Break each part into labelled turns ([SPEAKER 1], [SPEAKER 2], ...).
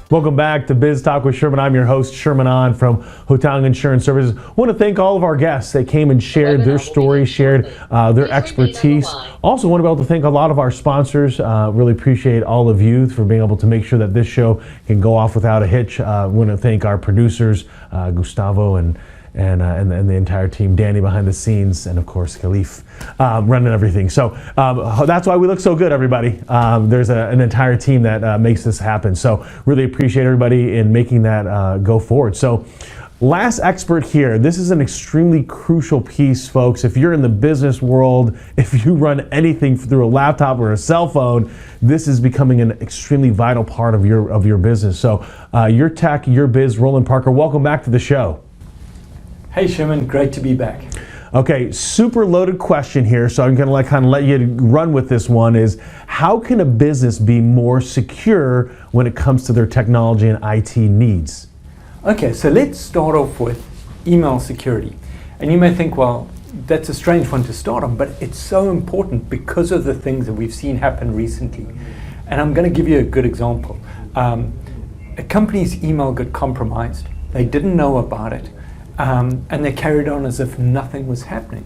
[SPEAKER 1] Welcome back to Biz Talk with Sherman. I'm your host, Sherman On from Hotang Insurance Services. I want to thank all of our guests. They came and shared their story, shared their expertise. Also want to be able to thank a lot of our sponsors. Really appreciate all of you for being able to make sure that this show can go off without a hitch. Want to thank our producers, Gustavo and the entire team, Danny behind the scenes, and of course Khalif running everything. So that's why we look so good, everybody. There's an entire team that makes this happen. So really appreciate everybody in making that go forward. So last expert here, this is an extremely crucial piece, folks. If you're in the business world, if you run anything through a laptop or a cell phone, this is becoming an extremely vital part of your business. So your tech, your biz, Roland Parker, welcome back to the show.
[SPEAKER 2] Hey Sherman, great to be back.
[SPEAKER 1] Okay, super loaded question here, so I'm going to kind of let you run with this one. Is how can a business be more secure when it comes to their technology and IT needs?
[SPEAKER 2] Okay, so let's start off with email security. And you may think, well, that's a strange one to start on, but it's so important because of the things that we've seen happen recently. And I'm going to give you a good example. A company's email got compromised. They didn't know about it. And they carried on as if nothing was happening.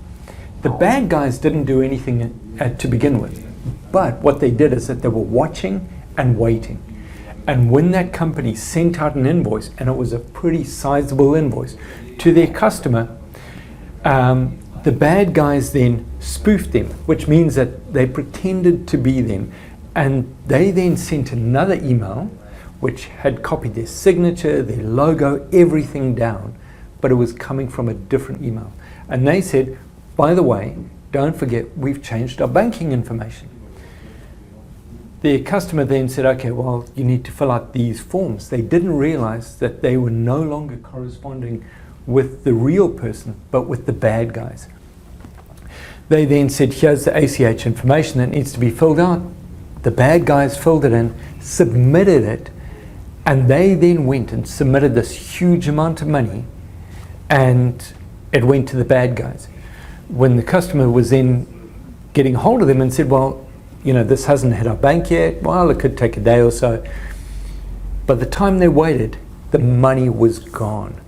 [SPEAKER 2] The bad guys didn't do anything to begin with, but what they did is that they were watching and waiting. And when that company sent out an invoice, and it was a pretty sizable invoice, to their customer, the bad guys then spoofed them, which means that they pretended to be them. And they then sent another email, which had copied their signature, their logo, everything down, but it was coming from a different email. And they said, by the way, don't forget, we've changed our banking information. The customer then said, okay, well, you need to fill out these forms. They didn't realize that they were no longer corresponding with the real person, but with the bad guys. They then said, here's the ACH information that needs to be filled out. The bad guys filled it in, submitted it, and they then went and submitted this huge amount of money, and it went to the bad guys. When the customer was then getting hold of them and said, well, you know, this hasn't hit our bank yet, well, it could take a day or so. By the time they waited, the money was gone.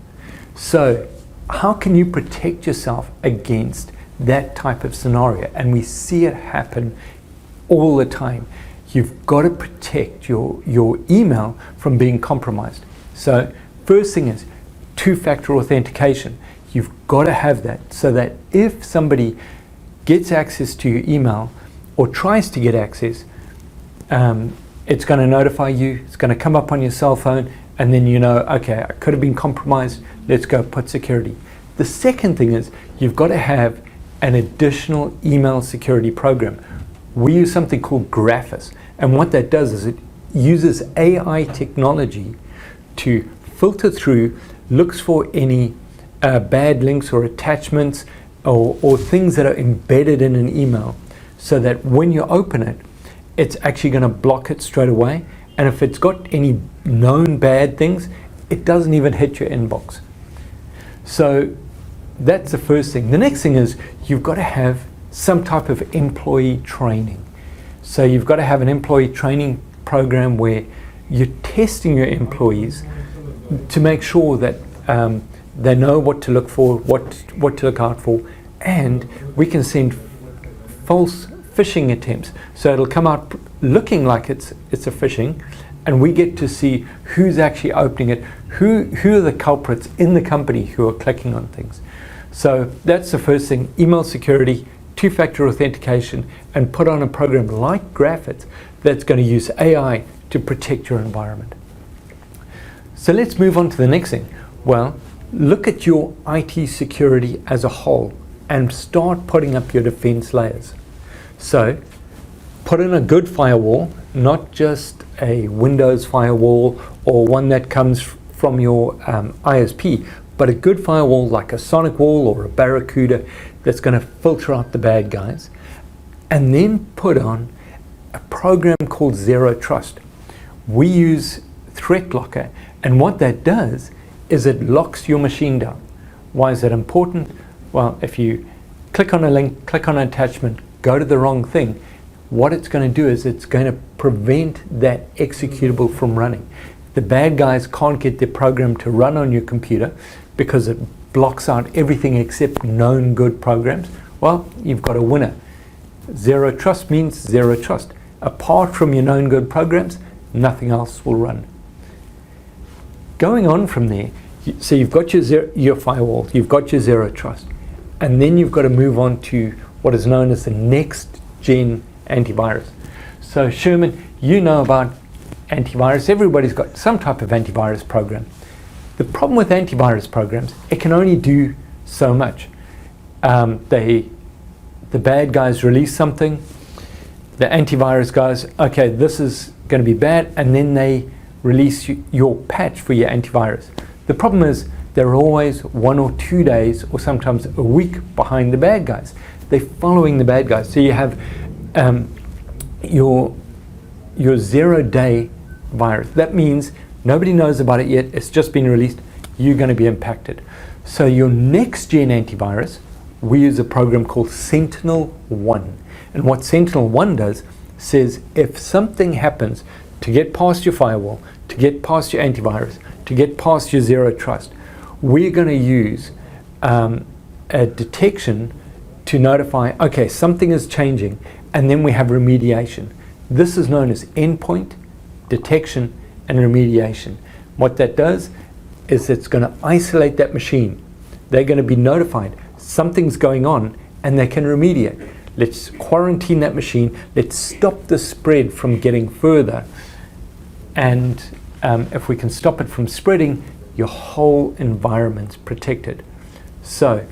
[SPEAKER 2] So how can you protect yourself against that type of scenario? And we see it happen all the time. You've got to protect your email from being compromised. So first thing is two-factor authentication. You've got to have that so that if somebody gets access to your email or tries to get access, it's going to notify you, it's going to come up on your cell phone, and then you know, okay, I could have been compromised, let's go put security. The second thing is you've got to have an additional email security program. We use something called Graphis, and what that does is it uses AI technology to filter through, looks for any bad links or attachments or things that are embedded in an email, so that when you open it, it's actually going to block it straight away. And if it's got any known bad things, it doesn't even hit your inbox. So that's the first thing. The next thing is you've got to have some type of employee training. So you've got to have an employee training program where you're testing your employees to make sure that they know what to look for, what to look out for, and we can send false phishing attempts. So it'll come out looking like it's a phishing, and we get to see who's actually opening it, who are the culprits in the company who are clicking on things. So that's the first thing: email security, two-factor authentication, and put on a program like Graphit that's going to use AI to protect your environment. So let's move on to the next thing. Well, look at your IT security as a whole and start putting up your defense layers. So put in a good firewall, not just a Windows firewall or one that comes from your ISP, but a good firewall like a Sonicwall or a Barracuda that's going to filter out the bad guys. And then put on a program called Zero Trust. We use Threatlocker, and what that does is it locks your machine down. Why is that important? Well, if you click on a link, click on an attachment, go to the wrong thing, what it's going to do is it's going to prevent that executable from running. The bad guys can't get their program to run on your computer because it blocks out everything except known good programs. Well, you've got a winner. Zero trust means zero trust. Apart from your known good programs, nothing else will run. Going on from there, so you've got your firewall, you've got your zero trust, and then you've got to move on to what is known as the NextGen antivirus. So Sherman, you know about antivirus. Everybody's got some type of antivirus program. The problem with antivirus programs, it can only do so much. The bad guys release something, the antivirus guys, okay, this is going to be bad, and then they release your patch for your antivirus. The problem is they're always 1 or 2 days or sometimes a week behind the bad guys. They're following the bad guys. So you have your 0-day virus. That means nobody knows about it yet. It's just been released. You're going to be impacted. So your NextGen antivirus, we use a program called SentinelOne. And what SentinelOne does says if something happens to get past your firewall, to get past your antivirus, to get past your zero trust, we're going to use a detection to notify, okay, something is changing, and then we have remediation. This is known as endpoint detection and remediation. What that does is it's going to isolate that machine. They're going to be notified something's going on, and they can remediate. Let's quarantine that machine. Let's stop the spread from getting further. And if we can stop it from spreading, your whole environment's protected. So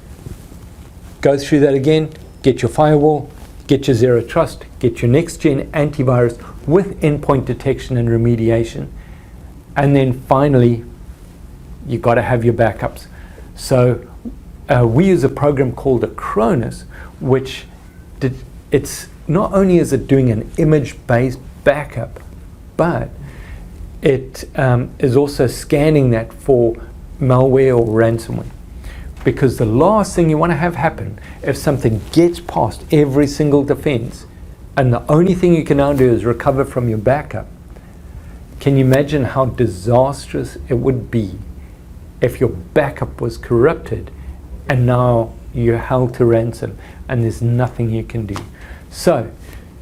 [SPEAKER 2] go through that again. Get your firewall, get your zero trust, get your NextGen antivirus with endpoint detection and remediation. And then finally, you've got to have your backups. So we use a program called Acronis, which it's not only is it doing an image-based backup, but it is also scanning that for malware or ransomware. Because the last thing you want to have happen, if something gets past every single defense, and the only thing you can now do is recover from your backup, can you imagine how disastrous it would be if your backup was corrupted and now you're held to ransom and there's nothing you can do? So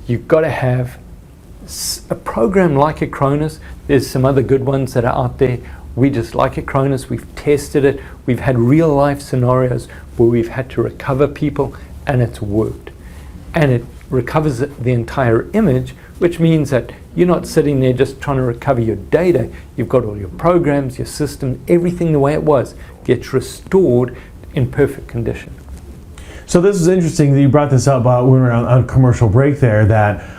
[SPEAKER 2] you've got to have a program like Acronis. There's some other good ones that are out there. We just like Acronis. We've tested it. We've had real life scenarios where we've had to recover people, and it's worked. And it recovers the entire image, which means that you're not sitting there just trying to recover your data. You've got all your programs, your system, everything the way it was gets restored in perfect condition.
[SPEAKER 1] So this is interesting that you brought this up when we were on commercial break there, that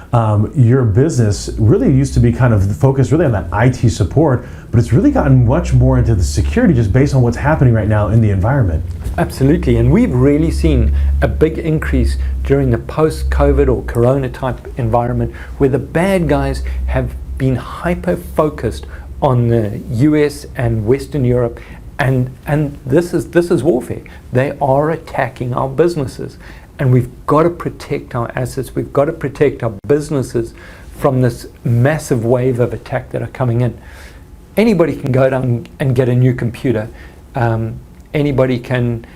[SPEAKER 1] your business really used to be kind of focused really on that IT support, but it's really gotten much more into the security just based on what's happening right now in the environment.
[SPEAKER 2] Absolutely, and we've really seen a big increase during the post-COVID or Corona type environment where the bad guys have been hyper-focused on the US and Western Europe. And this is warfare. They are attacking our businesses, and we've got to protect our assets. We've got to protect our businesses from this massive wave of attack that are coming in. Anybody can go down and get a new computer. Anybody can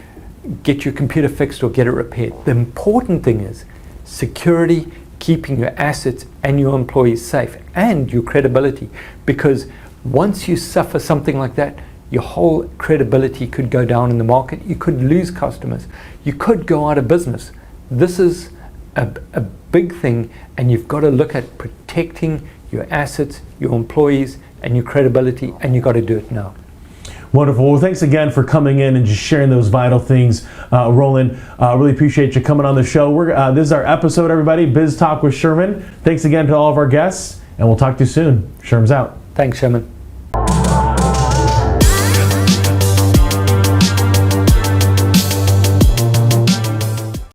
[SPEAKER 2] get your computer fixed or get it repaired. The important thing is security, keeping your assets and your employees safe, and your credibility. Because once you suffer something like that, your whole credibility could go down in the market. You could lose customers. You could go out of business. This is a big thing, and you've got to look at protecting your assets, your employees, and your credibility, and you've got to do it now.
[SPEAKER 1] Wonderful. Well, thanks again for coming in and just sharing those vital things, Roland. Really appreciate you coming on the show. This is our episode, everybody. Biz Talk with Sherman. Thanks again to all of our guests, and we'll talk to you soon. Sherman's out.
[SPEAKER 2] Thanks, Sherman.